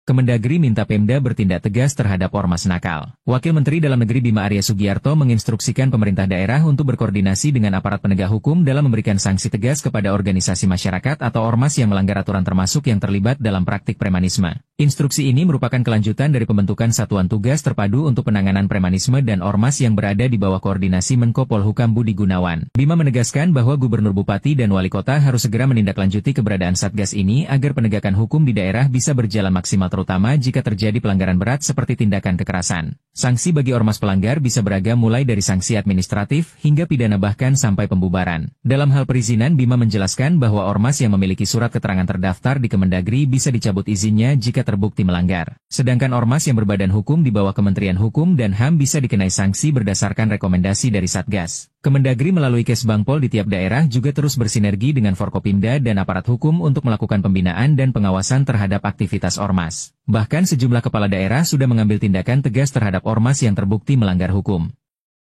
Kemendagri minta Pemda bertindak tegas terhadap ormas nakal. Wakil Menteri Dalam Negeri Bima Arya Sugiarto menginstruksikan pemerintah daerah untuk berkoordinasi dengan aparat penegak hukum dalam memberikan sanksi tegas kepada organisasi masyarakat atau ormas yang melanggar aturan termasuk yang terlibat dalam praktik premanisme. Instruksi ini merupakan kelanjutan dari pembentukan Satuan Tugas Terpadu untuk Penanganan Premanisme dan Ormas yang berada di bawah koordinasi Menko Polhukam Budi Gunawan. Bima menegaskan bahwa Gubernur Bupati dan Wali Kota harus segera menindaklanjuti keberadaan Satgas ini agar penegakan hukum di daerah bisa berjalan maksimal terutama jika terjadi pelanggaran berat seperti tindakan kekerasan. Sanksi bagi ormas pelanggar bisa beragam mulai dari sanksi administratif hingga pidana bahkan sampai pembubaran. Dalam hal perizinan, Bima menjelaskan bahwa ormas yang memiliki surat keterangan terdaftar di Kemendagri bisa dicabut izinnya jika terbukti melanggar. Sedangkan ormas yang berbadan hukum di bawah Kementerian Hukum dan HAM bisa dikenai sanksi berdasarkan rekomendasi dari Satgas. Kemendagri melalui Kesbangpol di tiap daerah juga terus bersinergi dengan Forkopimda dan aparat hukum untuk melakukan pembinaan dan pengawasan terhadap aktivitas ormas. Bahkan sejumlah kepala daerah sudah mengambil tindakan tegas terhadap ormas yang terbukti melanggar hukum.